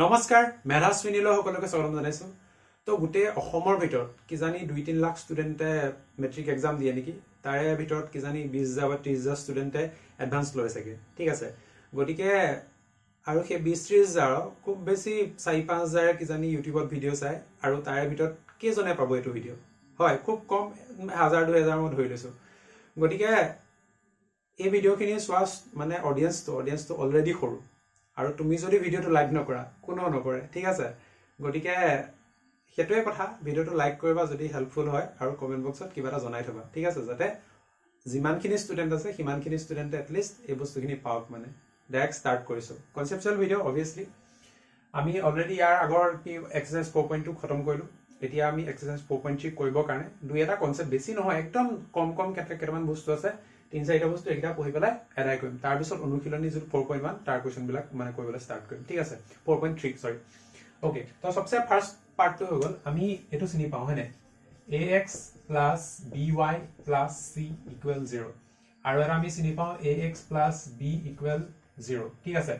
নমস্কাৰ মেধাস ফিনিলো সকলোকে স্বাগতম জনাইছো তো গোটে অসমৰ ভিতৰত কি জানি 2-3 লাখ ষ্টুডেন্টে মেট্ৰিক এক্সাম দিয়ে নেকি তাৰে ভিতৰত কি জানি 20,000 বা 30,000 ষ্টুডেন্টে এডভান্স লৈ আছে ঠিক আছে গটিকে আৰু সেই 20-30,000 খুব বেছি 4-5,000 কি জানি ইউটিউবত ভিডিও চাই আৰু তাৰে ভিতৰত কেজনে পাব এটো ভিডিও হয় খুব কম 1000-2000 মই ধৰি লৈছো গটিকে এই ভিডিওখিনি সোৱাস মানে অডিয়েন্সটো অলৰেডি সৰু আৰু তুমি যদি ভিডিওটো লাইক নকৰা কোনো নকৰে ঠিক আছে গটিকে হেতুৱে কথা ভিডিওটো লাইক কৰিবা যদি হেল্পফুল হয় আৰু কমেন্ট বক্সত কিবা এটা জনাই থবা ঠিক আছে যাতে যিমানখিনি ষ্টুডেন্ট আছে সিমানখিনি ষ্টুডেন্ট এট লিষ্ট এই বস্তুখিনি পাওক মানে ডাইৰেক্ট স্টাৰ্ট কৰিছো কনসেপচুৱেল ভিডিও obviously আমি অলৰেডি ইয়াৰ আগৰ কি এক্সাৰসাইজ 4.2 খতম কৰিলো এতিয়া আমি এক্সাৰসাইজ 4.3 কৰিবৰ কাৰণে দুই এটা কনসেপ্ট বেছি নহয় একদম কম কেটামান বস্তু আছে 3-4টা বস্তু একটা পঢ়ি পেলাই এৰাই কৰিম তাৰ পিছত অনুশীলনী যে 4.1 তাৰ কোৱেশ্চন বিলাক মানে কৰিবলৈ ষ্টাৰ্ট কৰিম ঠিক আছে 4.3 সৰি ওকে তো সবচে ফাৰ্স্ট পাৰ্টটো হৈ গল আমি এটো চিনি পাও হয়নে ax + by + c = 0 আৰু এটা আমি চিনি পাও ax + b = 0 ঠিক আছে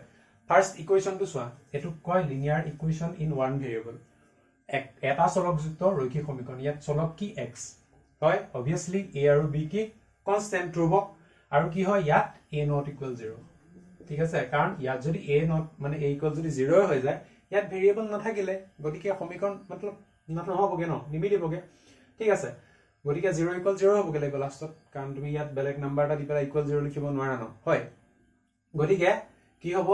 ফাৰ্স্ট ইকুৱেশনটো চোৱা এটো কয় লিনিয়াৰ ইকুৱেশন ইন ওৱান ভেৰিয়েবল এটা চলকযুক্ত ৰৈখিক সমীকৰণ ইয়াত চলক কি x হয় obviously a আৰু b কি constant ধ্ৰুবক আৰু কি হয় ইয়াত a not equal 0 ঠিক আছে কাৰণ ইয়াত যদি a not মানে a equal যদি 0 হৈ যায় ইয়াত ভেৰিয়েবল নাথাকিলে গতিকে সমীকৰণ मतलब নহবগে ন নিমিলিবগে ঠিক আছে গতিকে 0 equal 0 হবগে লাগিব লাষ্টত কাৰণ তুমি ইয়াত বেলেগ নাম্বাৰ এটা দি পেলাই equal 0 লিখিব নোৱাৰা ন হয় গতিকে কি হ'ব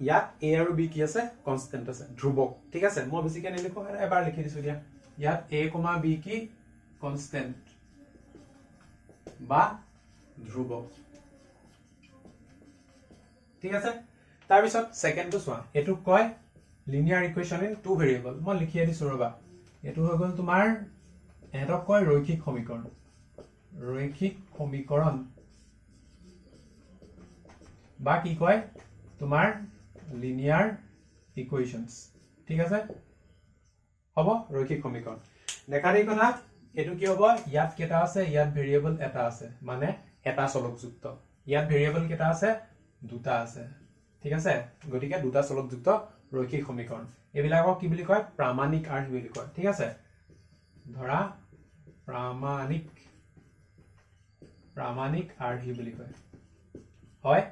ইয়াত a আৰু b কি আছে কনস্ট্যান্ট আছে ধ্ৰুবক ঠিক আছে মই বেছিকে নিলিখো এবাৰ লিখি দিছো দিয়া ইয়াত a, b কি কনস্ট্যান্ট বা ধ্ৰুবক ঠিক আছে তাৰ পিছত সেকেন্ডটো চোৱা এটো কয় লিনিয়াৰ ইকুৱেশন ইন টু ভেৰিয়েবল মই লিখি দিছো ৰবা এটো হৈ গল তোমাৰ এটো কয় ৰৈখিক সমীকৰণ বা কি কয় তোমাৰ লিনিয়াৰ ইকুৱেশনস ঠিক আছে হ'ব ৰৈখিক সমীকৰণ দেখা দেই কথা এটো কি হ'ব ইয়াত কেটা আছে ইয়াত ভেৰিয়েবল এটা আছে মানে এটা চলকযুক্ত ইয়াত ভেৰিয়েবল কেটা আছে দুটা আছে ঠিক আছে গটিকে দুটা চলকযুক্ত ৰৈখিক সমীকৰণ এবিলাকক কি বুলি কয় প্ৰামাণিক আৰ্হি বুলি কয় ঠিক আছে ধৰা প্ৰামাণিক আৰ্হি বুলি কয় হয়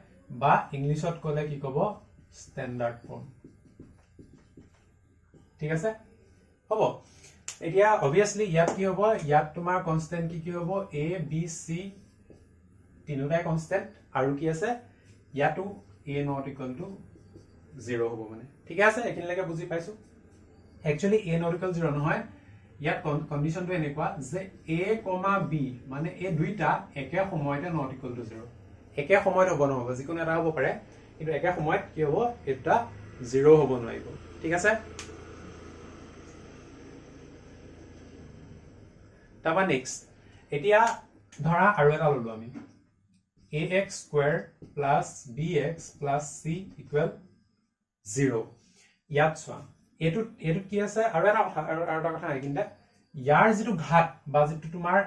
বা ইংলিছত ক'লে কি ক'ব স্ট্যান্ডাৰ্ড ফৰ্ম ঠিক আছে হ'ব এতিয়া obviously ইয়াত কি হ'ব ইয়াত তোমাৰ কনস্ট্যান্ট কি হ'ব a b c তিনটাই কনস্ট্যান্ট আৰু কি আছে ইয়াতো a not equal to 0 হ'ব মানে ঠিক আছে এখিনলৈকে বুজি পাইছো একচুয়ালি a not equal 0 নহয় ইয়াত কন্ডিশনটো এনেকুৱা যে a, b মানে এই দুইটা একে সময়তে not equal to 0 একে সময়ত হ'ব নহব যিকোনো এটা হ'ব পাৰে কিন্তু একে সময়ত কি হ'ব এটা 0 হ'ব নোৱাৰিব ঠিক আছে তাবা নেক্সট এতিয়া ধৰা আৰু এটা ললো আমি ax² + bx + c = 0 ইয়াত চোৱা এটো কি আছে আৰু এটা কথা কিন্তু ইয়াৰ যেটো ঘাত বা যেটো তোমাৰ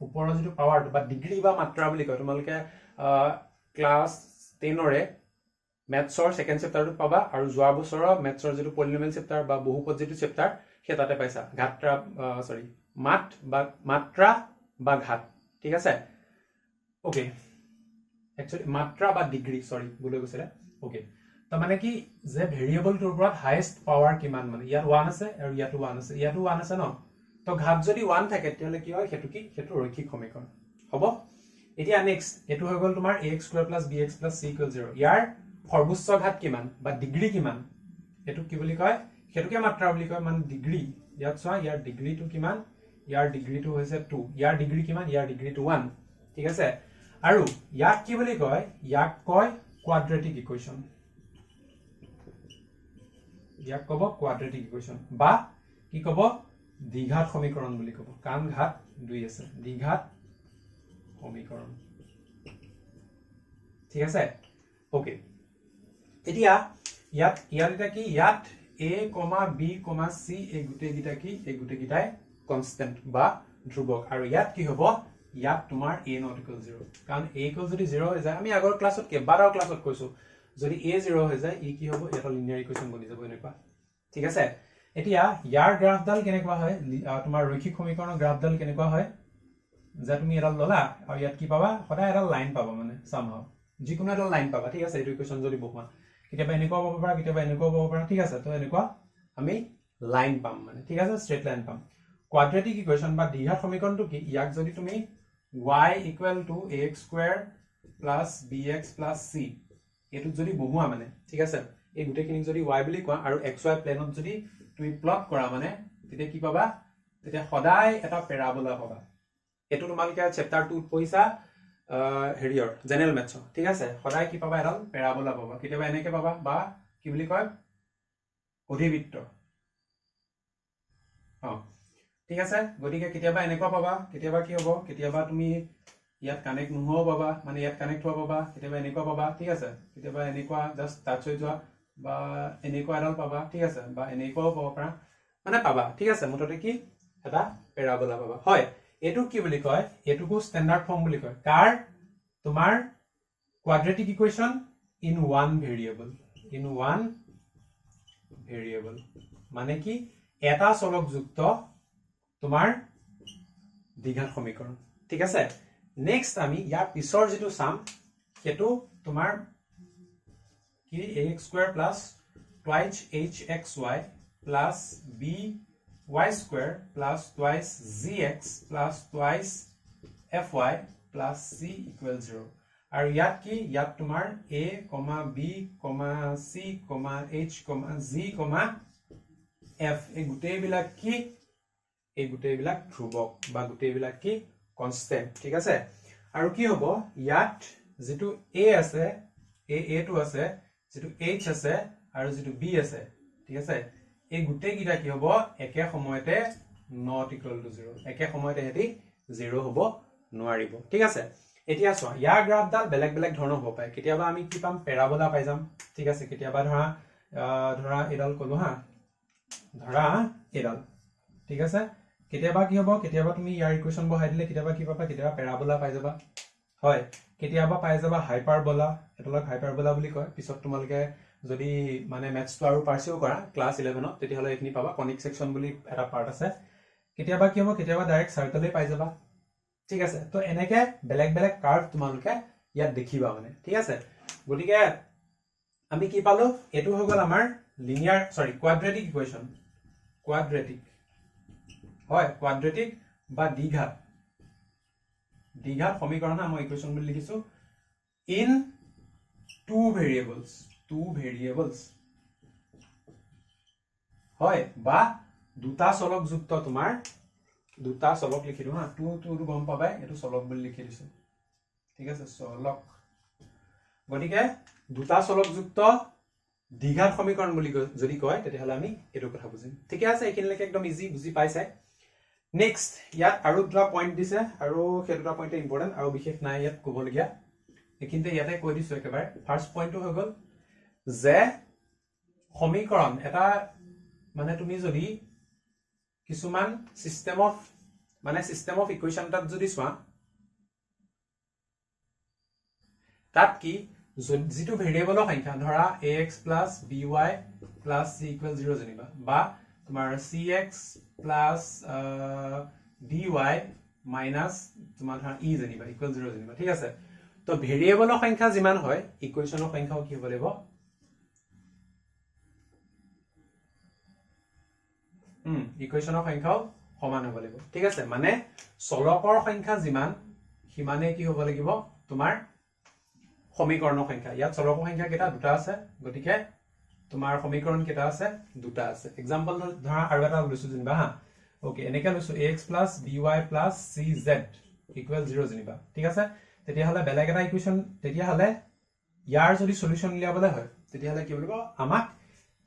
ওপৰৰ যেটো পাৱাৰটো বা ডিগ্ৰী বা মাত্ৰা বুলি কয় তোমালকে ক্লাস 10 ৰে মেথছৰ সেকেন্ড চেপ্টাৰটো পাবা আৰু যোৱা বছৰৰ মেথছৰ যেটো পলিনোমিয়েল চেপ্টাৰ বা বহুপদ যেটো চেপ্টাৰ হেতাতে পাইছা ঘাতৰা মাত্ৰা বা ঘাত ঠিক আছে ওকে একচুয়ালি মাত্ৰা বা ডিগ্ৰী সৰি বুলে গৈছে ওকে তো মানে কি যে ভেৰিয়েবলটোৰ ওপৰত হাইয়েস্ট পাৱাৰ কিমান মানে ইয়াত 1 আছে আৰু ইয়াতো 1 আছে ইয়াতো 1 আছে ন তো ঘাত যদি 1 থাকে তেতিয়ালে কি হয় হেতু ৰৈখিক সমীকৰণ হ'ব এতিয়া নেক্সট এটো হৈ গল তোমাৰ ax² + bx + c = 0 ইয়াৰ সৰ্বোচ্চ ঘাত কিমান বা ডিগ্ৰী কিমান এটো কি বুলি কয় হেতুকে মাত্ৰা বুলি কয় মানে ডিগ্ৰী ইয়াত চোৱা ইয়াৰ ডিগ্ৰীটো কিমান ইয়াৰ ডিগ্ৰীটো হৈছে 2 ইয়াৰ ডিগ্ৰী কিমান ইয়াৰ ডিগ্ৰীটো 1 ঠিক আছে আৰু ইয়াক কি বুলি কয় ইয়াক কয় কোৱাড্ৰেটিক ইকুৱেশন ইয়াক ক'ব কোৱাড্ৰেটিক ইকুৱেশন বা কি ক'ব দ্বিঘাত সমীকৰণ বুলি ক'ব কাৰণ ঘাত 2 আছে দ্বিঘাত সমীকৰণ ঠিক আছে ওকে এতিয়া ইয়াত কি ইয়াত a, b, c এই গুটেগিটাই কনস্ট্যান্ট বা ধ্ৰুবক আৰু ইয়াত কি হ'ব ইয়াত তোমাৰ a not equal 0 কাৰণ a equal যদি 0 হৈ যায় আমি আগৰ ক্লাছত কেবাৰাও ক্লাছত কৈছো যদি a 0 হৈ যায় ই কি হ'ব এটা লিনিয়াৰ ইকুৱেশন বনি যাব এনেকুৱা ঠিক আছে এতিয়া ইয়াৰ গ্ৰাফডাল কেনেকুৱা হয় তোমাৰ ৰৈখিক সমীকৰণৰ গ্ৰাফডাল কেনেকুৱা হয় যে তুমি এডাল ললা আৰু ইয়াত কি পাবা সদায় এডাল লাইন পাবা মানে সামহাও যিকোনো এডাল লাইন পাবা ঠিক আছে এইটো ইকুৱেশ্যন যদি বহুৱা কেতিয়াবা এনেকুৱা পাব পাৰা কেতিয়াবা এনেকুৱা পাব পাৰা ঠিক আছে তো এনেকুৱা আমি লাইন পাম মানে ঠিক আছে স্ট্ৰেট লাইন পাম কোৱাড্ৰেটিক ইকুৱেশ্যন বা দ্বিঘাত সমীকৰণটো কি ইয়াক যদি তুমি y = ax square plus bx plus c এটো যদি বহুৱা মানে ঠিক আছে এই গুটেখিনিক যদি y বুলি কোৱা আৰু xy প্লেনত যদি তুমি প্লট কৰা মানে তেতিয়া কি পাবা তেতিয়া সদায় এটা প্যাৰাবোলা পাবা এটো তোমালকে চ্যাপ্টাৰ 2 পইছা হেৰিয়ৰ জেনাৰেল মেথছ ঠিক আছে সদায় কি পাবা এডাল প্যাৰাবোলা পাবা কেতিয়াবা এনেকে পাবা বা কি বুলি কয় অধিবৃত্ত ঠিক আছে গতিকে কেতিয়াবা এনেকুৱা পাবা কেতিয়াবা কি হ'ব কেতিয়াবা তুমি ইয়াত কানেক্ট নহও পাবা মানে ইয়াত কানেক্ট হোৱা পাবা কেতিয়াবা এনেকুৱা পাবা ঠিক আছে কেতিয়াবা এনেকুৱা জাস্ট টাচ হৈ যোৱা বা এনেকুৱা এডাল পাবা ঠিক আছে বা এনেকুৱাও পাব পাৰা মানে পাবা ঠিক আছে মুঠতে কি এটা প্যাৰাবোলা পাবা হয় এটো কি বুলি কয় এটোকো স্ট্যান্ডাৰ্ড ফৰ্ম বুলি কয় কাৰ তোমাৰ quadratic equation in one variable মানে কি এটা চলক যুক্ত তোমাৰ দ্বিঘাত সমীকৰণ ঠিক আছে নেক্সট আমি ইয়াৰ পিছৰ যেটো সাম হেতু তোমাৰ কি ax square plus twice hxy plus by square plus twice gx plus twice fy plus c equals 0 আৰু ইয়াত কি ইয়াত তোমাৰ a, b, c, h, g, f এই গুটেইবিলাক কি এই গুটেইবিলাক ধ্ৰুবক বা গুটেইবিলাক কি কনস্ট্যান্ট ঠিক আছে আৰু কি হ'ব ইয়াত যেটো a আছে a টো আছে যেটো h আছে আৰু যেটো b আছে ঠিক আছে এই গুটেই কিটা কি হ'ব একে সময়তে not equal to 0 একে সময়তে হেতি 0 হ'ব নোৱাৰিব ঠিক আছে এতিয়া চোৱা ইয়াৰ গ্ৰাফডাল বেলেগ বেলেগ ধৰণৰ হ'ব পায় কেতিয়াবা আমি কি পাম প্যাৰাবোলা পাই যাম ঠিক আছে কেতিয়াবা ধৰা এডাল কলো হা ধৰা এডাল ঠিক আছে কেতিয়াবা কি হ'ব কেতিয়াবা তুমি ইয়াৰ ইকুৱেশ্যন বহাই দিলে কেতিয়াবা কি পাবা কেতিয়াবা প্যাৰাবোলা পাই যাবা হয় কেতিয়াবা পাই যাবা হাইপাৰবোলা এটালক হাইপাৰবোলা বুলি কয় পিছত তোমালকে যদি মানে ম্যাথছটো আৰু পাৰ্সিও কৰা ক্লাস 11 তেতিয়া হলে এখিনি পাবা কনিক সেকশন বুলি এটা পাৰ্ট আছে কেতিয়াবা কি হ'ব কেতিয়াবা ডাইৰেক্ট সাৰ্কেলে পাই যাবা ঠিক আছে তো এনেকে বেলেগ বেলেগ কাৰ্ভ তোমালকে ইয়াত দেখিবা মানে ঠিক আছে গতিকে আমি কি পালো এটো হৈ গল আমাৰ লিনিয়াৰ কোৱাড্ৰেটিক ইকুৱেশ্যন কোৱাড্ৰেটিক বা দ্বিঘাত সমীকৰণ মই ইকুৱেশ্যন বুলি লিখিছো ইন two variables হয় বা দুটা চলক যুক্ত তোমাৰ দুটা চলক লিখি দিও হা টু গম পাবাই এটো চলক বুলি লিখি দিছো ঠিক আছে চলক গতিকে দুটা চলক যুক্ত দ্বিঘাত সমীকৰণ বুলি যদি কয় তেতিয়া হলে আমি এটো কথা বুজিম ঠিক আছে এখিনলৈকে একদম ইজি বুজি পাইছে নেক্সট ইয়াত আৰু দুটা পইণ্ট দিছে আৰু সেই দুটা পইণ্ট ইম্পৰ্টেন্ট আৰু বিশেষ নাই ইয়াত ক'বলগীয়া কিন্তু ইয়াতে কৈ দিছো একেবাৰে ফাৰ্স্ট পইণ্টটো হৈ গল যে সমীকৰণ এটা মানে তুমি যদি কিছুমান সিস্টেম অফ ইকুৱেশ্যন তাত যদি চোৱা তাত কি যেটো ভেৰিয়েবলৰ সংখ্যা ধৰা ax plus by plus c equals 0 জানিবা বা তোমাৰ cx plus dy minus তোমাৰ ধৰা e জানিবা equals 0 জানিবা ঠিক আছে তো ভেৰিয়েবলৰ সংখ্যা যিমান হয় ইকুৱেশ্যনৰ সংখ্যাও কি হ'ব লাগিব ইকুৱেশ্যনৰ সংখ্যাও সমান হ'ব লাগিব ঠিক আছে মানে চলকৰ সংখ্যা যিমান সিমানে কি হ'ব লাগিব তোমাৰ সমীকৰণৰ সংখ্যা ইয়াত চলকৰ সংখ্যা কেটা দুটা আছে গতিকে তোমাৰ সমীকৰণ কেটা আছে দুটা আছে এক্সাম্পল ধৰা আৰু এটা লৈছো জানিবা হা ওকে এনেকে লৈছো ax plus by plus cz equals 0 জানিবা ঠিক আছে তেতিয়া হলে বেলেগ এটা ইকুৱেশ্যন তেতিয়া হলে ইয়াৰ যদি সলিউশন উলিয়াবলে হয় তেতিয়া হলে কি হ'ব আমাক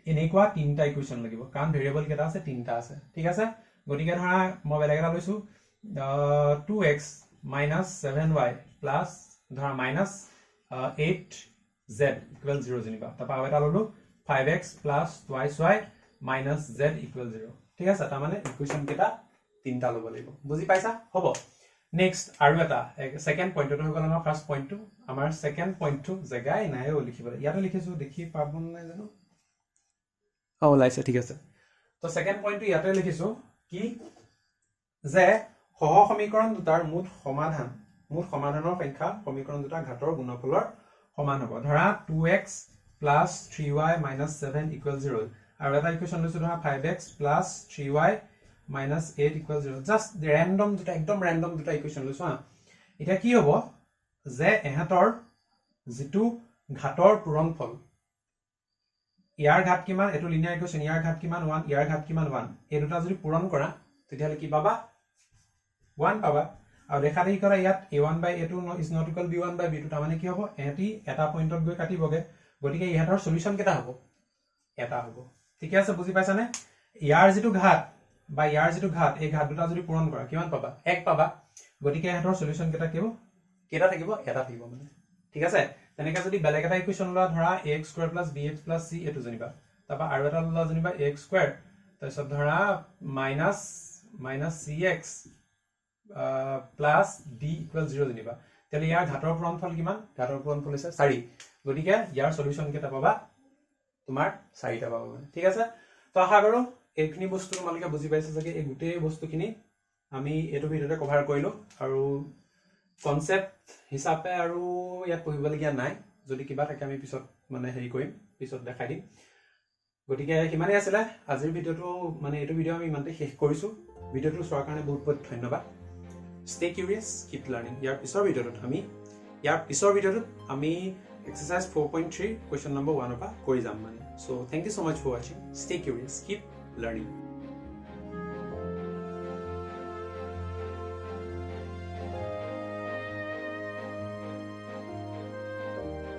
এনেকুৱা তিনটা ইকুৱেশ্যন লাগিব কাৰণ ভেৰিয়েবল কেটা আছে তিনটা আছে ঠিক আছে গতিকে ধৰা মই বেলেগ এটা লৈছো 2x minus 7y plus ধৰা minus 8z equals 0 জানিবা তাপা আৰু এটা ললো 5x plus twice y minus z equals 0 ঠিক আছে তা মানে ইকুৱেশ্যন কেটা তিনটা লব লাগিব বুজি পাইছা হ'ব নেক্সট আৰু এটা সেকেন্ড পইণ্টটো হৈ গল আমাৰ ফাৰ্স্ট পইণ্টটো আমাৰ সেকেন্ড পইণ্টটো জাগাই নাইও লিখিবলৈ ইয়াতে লিখিছো দেখি পাবন নাই জানো ওলাইছে ঠিক আছে তো সেকেন্ড পইণ্টটো ইয়াতে লিখিছো কি যে সহ সমীকৰণ দুটাৰ মুঠ সমাধানৰ সংখ্যা সমীকৰণ দুটা ঘাতৰ গুণফলৰ সমান হ'ব ধৰা 2x plus 3y minus 7 equals 0 আৰু এটা ইকুৱেশ্যন লৈছো ধৰা 5x plus 3y minus 8 equals 0 just random দুটা একদম ৰেন্ডম দুটা ইকুৱেশ্যন লৈছো হা এটা কি হ'ব যে এহাতৰ যেটো ঘাতৰ পূৰণফল ইয়াৰ ঘাত কিমান এটো লিনিয়াৰ ইকুৱেশ্যন ইয়াৰ ঘাত কিমান 1 ইয়াৰ ঘাত কিমান 1 এই দুটা যদি পূৰণ কৰা তেতিয়াহলে কি পাবা 1 পাবা আৰু দেখা দেখি কৰা ইয়াত a1 by a2 is not equal b1 by b2 তাৰ মানে কি হ'ব এটি এটা পইণ্টত গৈ কাটিবগে গতিকে ইহাতৰ সলিউশন কেটা হ'ব এটা হ'ব ঠিক আছে বুজি পাইছানে ইয়াৰ যেটো ঘাত বা ইয়াৰ যেটো ঘাত এই ঘাত দুটা যদি পূৰণ কৰা কিমান পাবা 1 পাবা গতিকে ইহাতৰ সলিউশন কেটা কিব কেটা থাকিব এটা থাকিব মানে ঠিক আছে তেনেকা যদি বেলেগ এটা ইকুৱেশ্যন লা ধৰা ax square plus bx plus c এটো জানিবা তাপা আৰু এটা লা জানিবা ax square তাৰছত ধৰা minus cx plus d equals 0 জানিবা তেলে ইয়াৰ ঘাতৰ পূৰণফল কিমান ঘাতৰ পূৰণফল হৈছে 4 গতিকে ইয়াৰ সলিউশন কেটা পাবা তোমাৰ 4টা পাবা মানে ঠিক আছে তো আশা কৰো এইখিনি বস্তু তোমালোকে বুজি পাইছা যে এই গুটে বস্তুখিনি আমি এটো ভিডিওতে কভাৰ কৰিলো আৰু কনসেপ্ট হিচাপে আৰু ইয়াত পঢ়িবলগীয়া নাই যদি কিবা থাকে আমি পিছত মানে হেৰি কৰিম পিছত দেখাই দিম গতিকে কিমানে আছিল আজিৰ ভিডিওটো মানে এটো ভিডিও আমি ইমানতে শেষ কৰিছো ভিডিওটো চোৱাৰ কাৰণে বহুত বহুত ধন্যবাদ stay curious keep learning ইয়াৰ পিছৰ ভিডিওটোত আমি exercise 4.3 question number 1 পৰা কৰি যাম মানে so thank you so much for watching stay curious keep learning